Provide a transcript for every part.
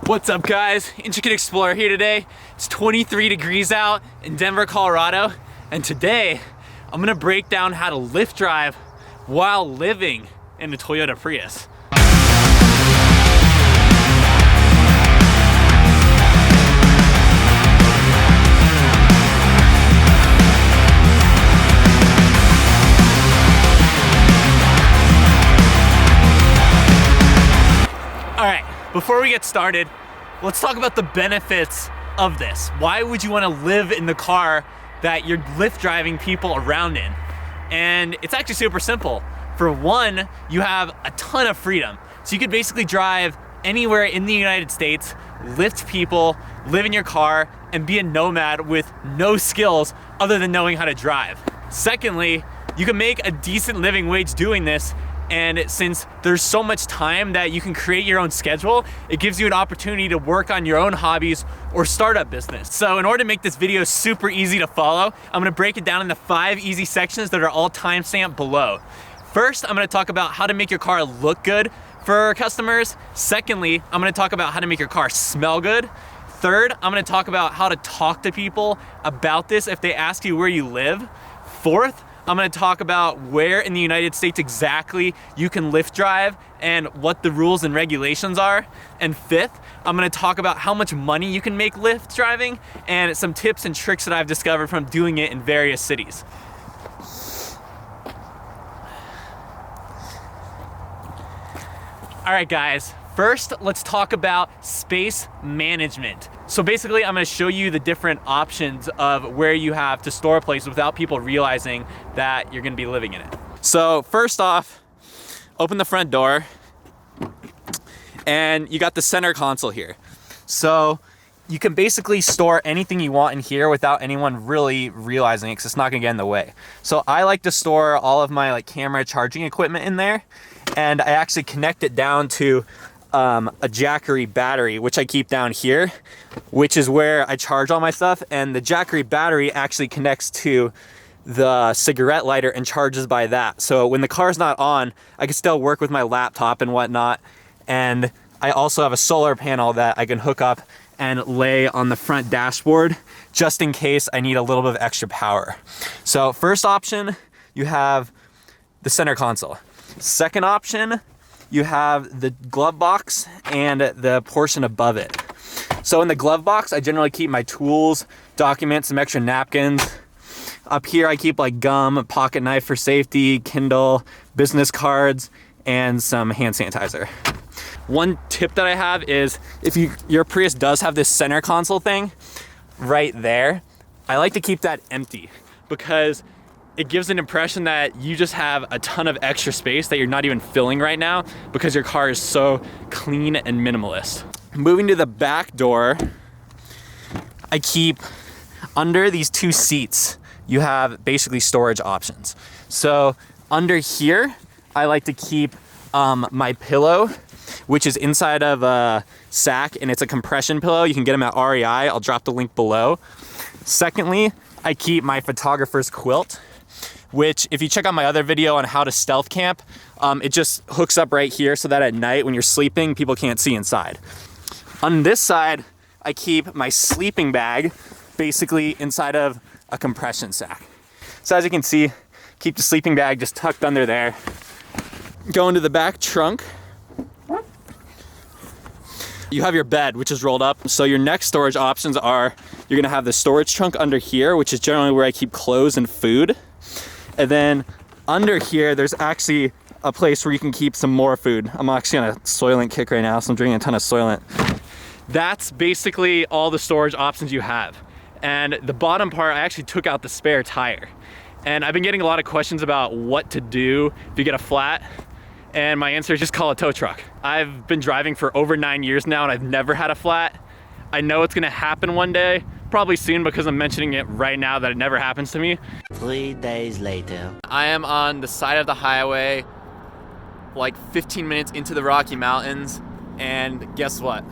What's up guys, Intricate Explorer here today. It's 23 degrees out in Denver, Colorado, and today I'm gonna break down how to Lyft drive while living in a Toyota Prius. All right, before we get started, let's talk about the benefits of this. Why would you want to live in the car that you're Lyft driving people around in? And it's actually super simple. For one, you have a ton of freedom. So you could basically drive anywhere in the United States, Lyft people, live in your car, and be a nomad with no skills other than knowing how to drive. Secondly, you can make a decent living wage doing this. And since there's so much time that you can create your own schedule, it gives you an opportunity to work on your own hobbies or startup business. So in order to make this video super easy to follow, I'm gonna break it down into 5 easy sections that are all timestamped below. First, I'm gonna talk about how to make your car look good for customers. Secondly, I'm gonna talk about how to make your car smell good. Third, I'm gonna talk about how to talk to people about this if they ask you where you live. Fourth, I'm gonna talk about where in the United States exactly you can Lyft drive and what the rules and regulations are. And fifth, I'm gonna talk about how much money you can make Lyft driving and some tips and tricks that I've discovered from doing it in various cities. All right, guys. First, let's talk about space management. So basically, I'm gonna show you the different options of where you have to store a place without people realizing that you're gonna be living in it. So first off, open the front door, and you got the center console here. So you can basically store anything you want in here without anyone really realizing it, because it's not gonna get in the way. So I like to store all of my camera charging equipment in there, and I actually connect it down to a Jackery battery, which I keep down here, which is where I charge all my stuff. And the Jackery battery actually connects to the cigarette lighter and charges by that. So when the car's not on, I can still work with my laptop and whatnot. And I also have a solar panel that I can hook up and lay on the front dashboard just in case I need a little bit of extra power. So first option, you have the center console. Second option, you have the glove box and the portion above it. So in the glove box, I generally keep my tools, documents, some extra napkins. Up here, I keep gum, a pocket knife for safety, Kindle, business cards, and some hand sanitizer. One tip that I have is if your Prius does have this center console thing right there, I like to keep that empty because it gives an impression that you just have a ton of extra space that you're not even filling right now because your car is so clean and minimalist. Moving to the back door, I keep under these 2 seats, you have basically storage options. So under here, I like to keep my pillow, which is inside of a sack, and it's a compression pillow. You can get them at REI. I'll drop the link below. Secondly, I keep my photographer's quilt, which if you check out my other video on how to stealth camp, it just hooks up right here so that at night when you're sleeping, people can't see inside. On this side, I keep my sleeping bag basically inside of a compression sack. So as you can see, keep the sleeping bag just tucked under there. Go into the back trunk. You have your bed, which is rolled up. So your next storage options are, you're gonna have the storage trunk under here, which is generally where I keep clothes and food. And then under here, there's actually a place where you can keep some more food. I'm actually on a Soylent kick right now, so I'm drinking a ton of Soylent. That's basically all the storage options you have. And the bottom part, I actually took out the spare tire. And I've been getting a lot of questions about what to do if you get a flat. And my answer is just call a tow truck. I've been driving for over 9 years now and I've never had a flat. I know it's gonna happen one day, probably soon because I'm mentioning it right now that it never happens to me. 3 days later. I am on the side of the highway, 15 minutes into the Rocky Mountains, and guess what?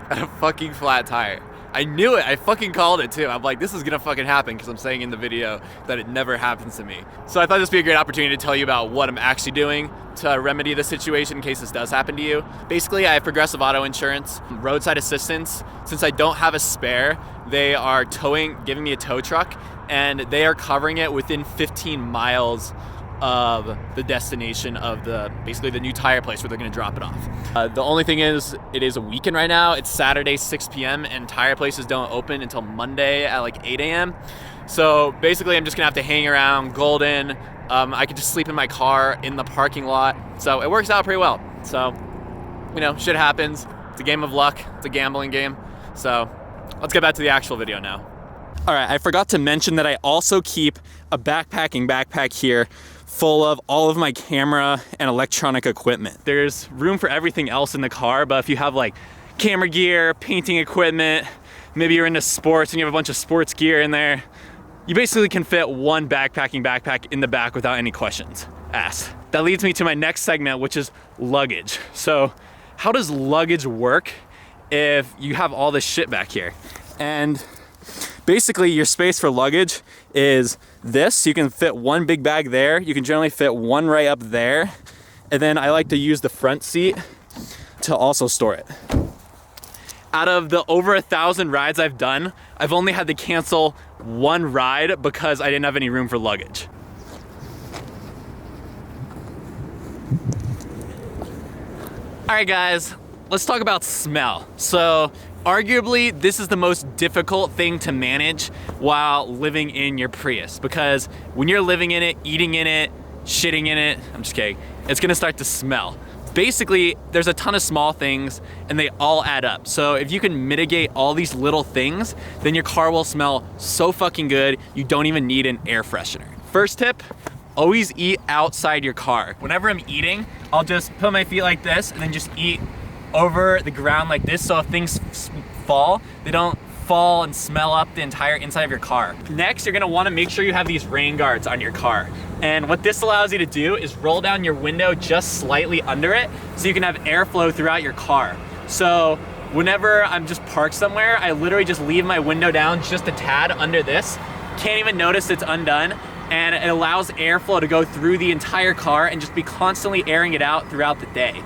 Got a fucking flat tire. I knew it. I fucking called it too. I'm like, this is gonna fucking happen because I'm saying in the video that it never happens to me. So I thought this would be a great opportunity to tell you about what I'm actually doing to remedy the situation in case this does happen to you. Basically, I have Progressive Auto Insurance, roadside assistance. Since I don't have a spare, they are giving me a tow truck, and they are covering it within 15 miles of the destination of basically the new tire place where they're gonna drop it off. The only thing is, it is a weekend right now. It's Saturday, 6 p.m. and tire places don't open until Monday at like 8 a.m. So basically I'm just gonna have to hang around Golden. I could just sleep in my car in the parking lot. So it works out pretty well. So, you know, shit happens. It's a game of luck. It's a gambling game. So let's get back to the actual video now. All right, I forgot to mention that I also keep a backpack here full of all of my camera and electronic equipment. There's room for everything else in the car, but if you have like camera gear, painting equipment, maybe you're into sports and you have a bunch of sports gear in there, you basically can fit one backpack in the back without any questions asked. That leads me to my next segment, which is luggage. So how does luggage work if you have all this shit back here? And basically your space for luggage is this. You can fit one big bag there. You can generally fit one right up there. And then I like to use the front seat to also store it. Out of the over 1,000 rides I've done, I've only had to cancel one ride because I didn't have any room for luggage. All right, guys, let's talk about smell. So arguably, this is the most difficult thing to manage while living in your Prius, because when you're living in it, eating in it, shitting in it, I'm just kidding, it's gonna start to smell. Basically, there's a ton of small things and they all add up. So if you can mitigate all these little things, then your car will smell so fucking good, you don't even need an air freshener. First tip, always eat outside your car. Whenever I'm eating, I'll just put my feet like this and then just eat over the ground like this, so if things fall, they don't fall and smell up the entire inside of your car. Next, you're gonna wanna make sure you have these rain guards on your car. And what this allows you to do is roll down your window just slightly under it so you can have airflow throughout your car. So whenever I'm just parked somewhere, I literally just leave my window down just a tad under this. Can't even notice it's undone. And it allows airflow to go through the entire car and just be constantly airing it out throughout the day.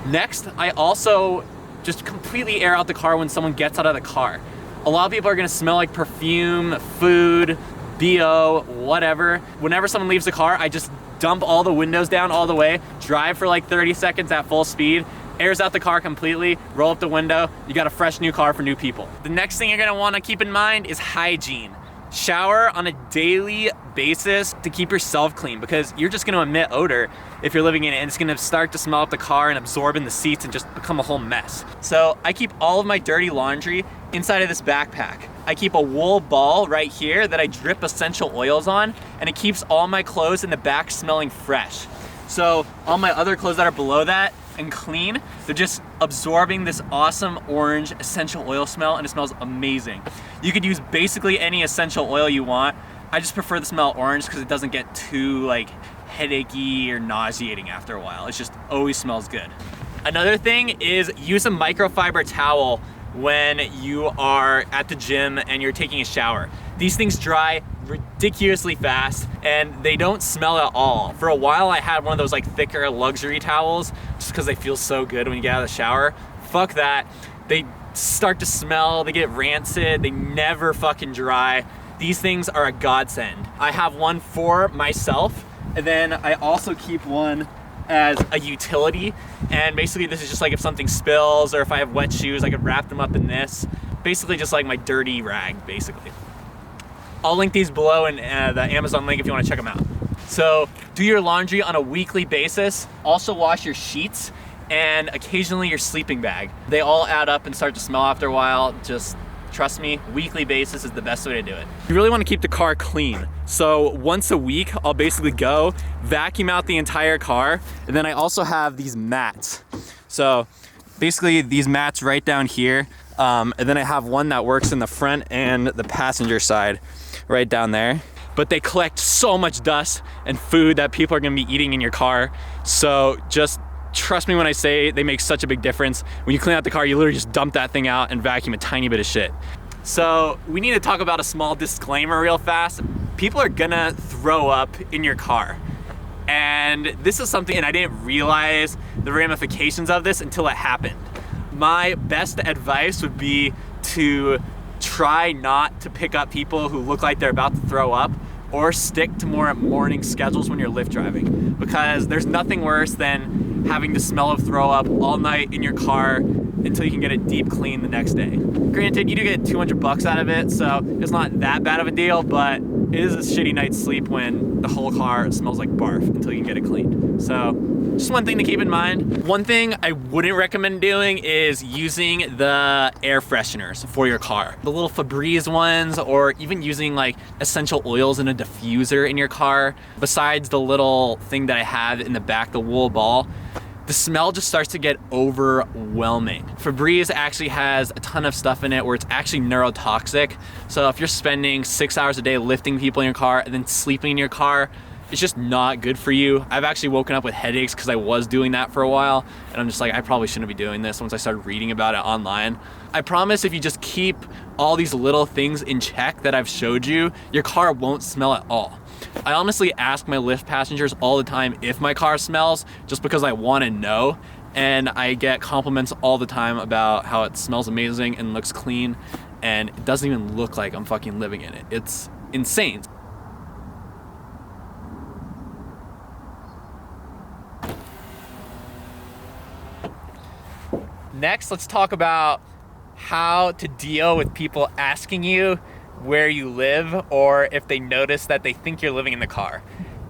Next, I also just completely air out the car when someone gets out of the car. A lot of people are gonna smell like perfume, food, BO, whatever. Whenever someone leaves the car, I just dump all the windows down all the way, drive for like 30 seconds at full speed, airs out the car completely, roll up the window, you got a fresh new car for new people. The next thing you're gonna wanna keep in mind is hygiene. Shower on a daily basis to keep yourself clean, because you're just gonna emit odor if you're living in it, and it's gonna start to smell up the car and absorb in the seats and just become a whole mess. So I keep all of my dirty laundry inside of this backpack. I keep a wool ball right here that I drip essential oils on, and it keeps all my clothes in the back smelling fresh. So all my other clothes that are below that and clean, they're just absorbing this awesome orange essential oil smell, and it smells amazing. You could use basically any essential oil you want. I just prefer the smell orange because it doesn't get too like headachy or nauseating after a while. It just always smells good. Another thing is use a microfiber towel when you are at the gym and you're taking a shower. These things dry ridiculously fast and they don't smell at all. For a while I had one of those like thicker luxury towels just because they feel so good when you get out of the shower. Fuck that. They start to smell, they get rancid, they never fucking dry. These things are a godsend. I have one for myself, and then I also keep one as a utility, and basically this is just like if something spills or if I have wet shoes, I could wrap them up in this. Basically just like my dirty rag, basically. I'll link these below in the Amazon link if you want to check them out. So do your laundry on a weekly basis. Also wash your sheets and occasionally your sleeping bag. They all add up and start to smell after a while. Just trust me, weekly basis is the best way to do it. You really want to keep the car clean. So once a week, I'll basically go vacuum out the entire car. And then I also have these mats. So basically these mats right down here. And then I have one that works in the front and the passenger side right down there. But they collect so much dust and food that people are gonna be eating in your car. So just trust me when I say they make such a big difference. When you clean out the car, you literally just dump that thing out and vacuum a tiny bit of shit. So we need to talk about a small disclaimer real fast. People are gonna throw up in your car. And this is something, and I didn't realize the ramifications of this until it happened. My best advice would be to try not to pick up people who look like they're about to throw up, or stick to more morning schedules when you're Lyft driving, because there's nothing worse than having the smell of throw up all night in your car until you can get it deep clean the next day. Granted, you do get 200 bucks out of it, so it's not that bad of a deal, but it is a shitty night's sleep when the whole car smells like barf until you can get it cleaned. So just one thing to keep in mind. One thing I wouldn't recommend doing is using the air fresheners for your car. The little Febreze ones, or even using like essential oils in a diffuser in your car. Besides the little thing that I have in the back, the wool ball, the smell just starts to get overwhelming. Febreze actually has a ton of stuff in it where it's actually neurotoxic. So if you're spending 6 hours a day lifting people in your car and then sleeping in your car, it's just not good for you. I've actually woken up with headaches because I was doing that for a while, and I'm just like, I probably shouldn't be doing this once I started reading about it online. I promise if you just keep all these little things in check that I've showed you, your car won't smell at all. I honestly ask my Lyft passengers all the time if my car smells, just because I want to know, and I get compliments all the time about how it smells amazing and looks clean, and it doesn't even look like I'm fucking living in it. It's insane. Next, let's talk about how to deal with people asking you where you live, or if they notice that they think you're living in the car.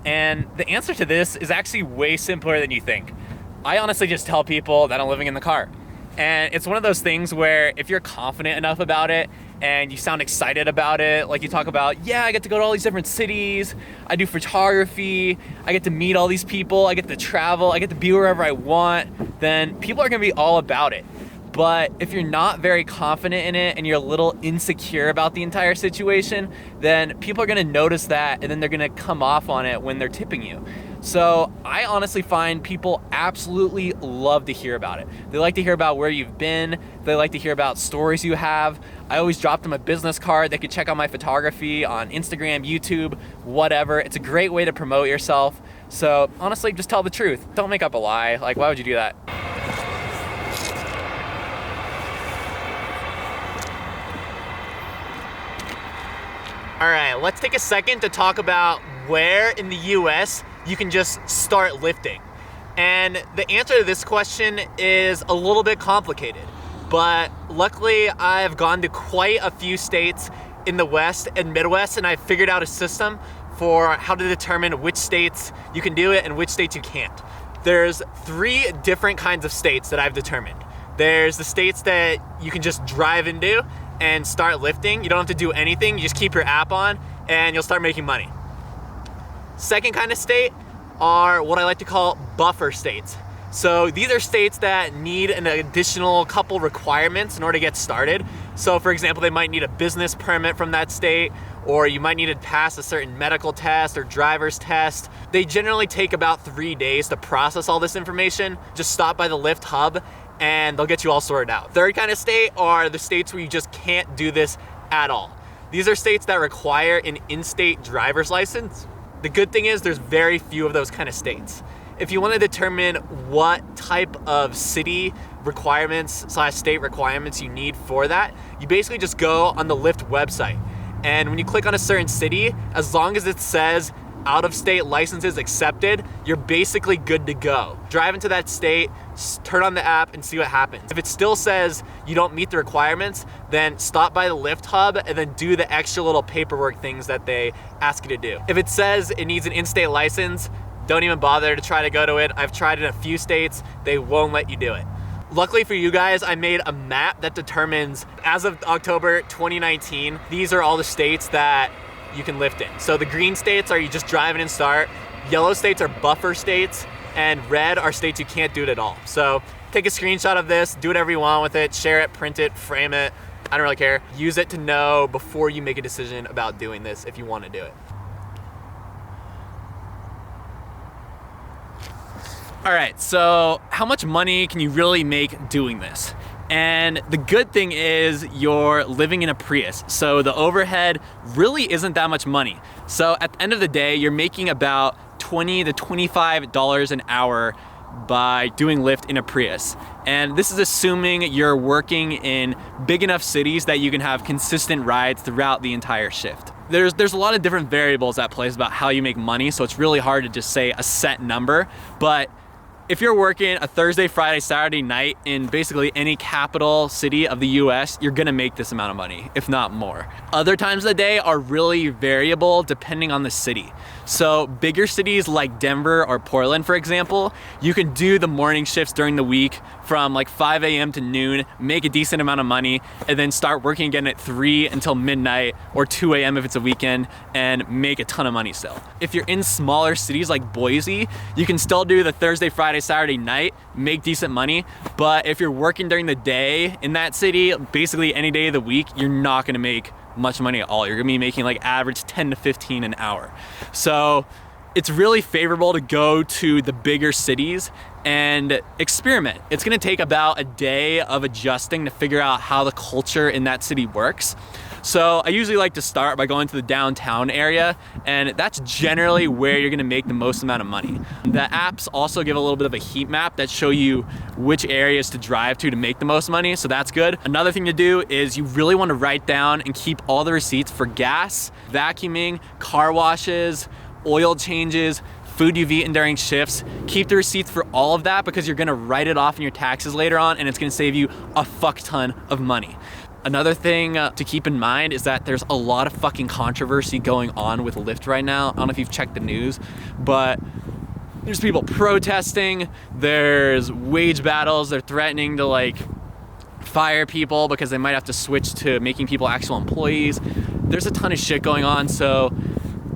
And the answer to this is actually way simpler than you think. I honestly just tell people that I'm living in the car. And it's one of those things where if you're confident enough about it and you sound excited about it, like you talk about, yeah, I get to go to all these different cities, I do photography, I get to meet all these people, I get to travel, I get to be wherever I want, then people are gonna be all about it. But if you're not very confident in it and you're a little insecure about the entire situation, then people are gonna notice that, and then they're gonna come off on it when they're tipping you. So I honestly find people absolutely love to hear about it. They like to hear about where you've been. They like to hear about stories you have. I always drop them a business card. They can check out my photography on Instagram, YouTube, whatever. It's a great way to promote yourself. So honestly, just tell the truth. Don't make up a lie. Like, why would you do that? All right, let's take a second to talk about where in the US you can just start lifting. And the answer to this question is a little bit complicated, but luckily I've gone to quite a few states in the West and Midwest, and I've figured out a system for how to determine which states you can do it and which states you can't. There's 3 different kinds of states that I've determined. There's the states that you can just drive into and start lifting. You don't have to do anything. You just keep your app on and you'll start making money. Second kind of state are what I like to call buffer states. So these are states that need an additional couple requirements in order to get started. So for example, they might need a business permit from that state, or you might need to pass a certain medical test or driver's test. They generally take about 3 days to process all this information. Just stop by the Lyft hub and they'll get you all sorted out. Third kind of state are the states where you just can't do this at all. These are states that require an in-state driver's license. The good thing is there's very few of those kind of states. If you want to determine what type of city requirements / state requirements you need for that, you basically just go on the Lyft website. And when you click on a certain city, as long as it says out-of-state licenses accepted, you're basically good to go. Drive into that state, turn on the app, and see what happens. If it still says you don't meet the requirements, then stop by the Lyft hub and then do the extra little paperwork things that they ask you to do. If it says it needs an in-state license, don't even bother to try to go to it. I've tried in a few states, they won't let you do it. Luckily for you guys, I made a map that determines, as of October 2019, these are all the states that you can lift in. So the green states are you just drive in and start, yellow states are buffer states, and red are states you can't do it at all. So take a screenshot of this, do whatever you want with it, share it, print it, frame it, I don't really care. Use it to know before you make a decision about doing this if you want to do it. All right, so how much money can you really make doing this? And the good thing is you're living in a Prius, so the overhead really isn't that much money. So at the end of the day, you're making about $20 to $25 an hour by doing Lyft in a Prius. And this is assuming you're working in big enough cities that you can have consistent rides throughout the entire shift. There's a lot of different variables at play about how you make money, so it's really hard to just say a set number. But if you're working a Thursday, Friday, Saturday night in basically any capital city of the US, you're gonna make this amount of money, if not more. Other times of the day are really variable depending on the city. So bigger cities like Denver or Portland, for example, you can do the morning shifts during the week from like 5 a.m. to noon, make a decent amount of money, and then start working again at 3 until midnight or 2 a.m. if it's a weekend, and make a ton of money still. If you're in smaller cities like Boise, you can still do the Thursday, Friday, Saturday night, make decent money, but if you're working during the day in that city, basically any day of the week, you're not gonna make much money at all. You're gonna be making like average 10 to 15 an hour. So it's really favorable to go to the bigger cities and experiment. It's gonna take about a day of adjusting to figure out how the culture in that city works. So I usually like to start by going to the downtown area, and that's generally where you're gonna make the most amount of money. The apps also give a little bit of a heat map that show you which areas to drive to make the most money, so that's good. Another thing to do is you really wanna write down and keep all the receipts for gas, vacuuming, car washes, oil changes, food you've eaten during shifts. Keep the receipts for all of that because you're gonna write it off in your taxes later on, and it's gonna save you a fuck ton of money. Another thing to keep in mind is that there's a lot of fucking controversy going on with Lyft right now. I don't know if you've checked the news, but there's people protesting, there's wage battles, they're threatening to like fire people because they might have to switch to making people actual employees. There's a ton of shit going on, so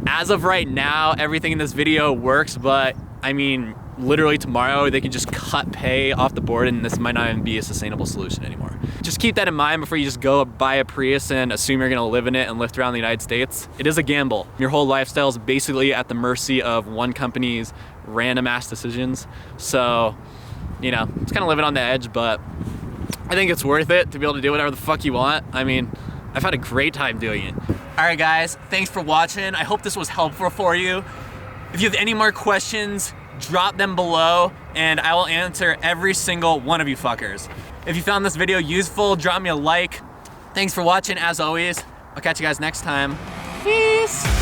as of right now, everything in this video works, but I mean, literally tomorrow they can just cut pay off the board and this might not even be a sustainable solution anymore. Just keep that in mind before you just go buy a Prius and assume you're gonna live in it and lift around the United States. It is a gamble. Your whole lifestyle is basically at the mercy of one company's random ass decisions. So, you know, it's kind of living on the edge, but I think it's worth it to be able to do whatever the fuck you want. I mean, I've had a great time doing it. All right, guys, thanks for watching. I hope this was helpful for you. If you have any more questions, drop them below and I will answer every single one of you fuckers. If you found this video useful, drop me a like. Thanks for watching as always. I'll catch you guys next time. Peace.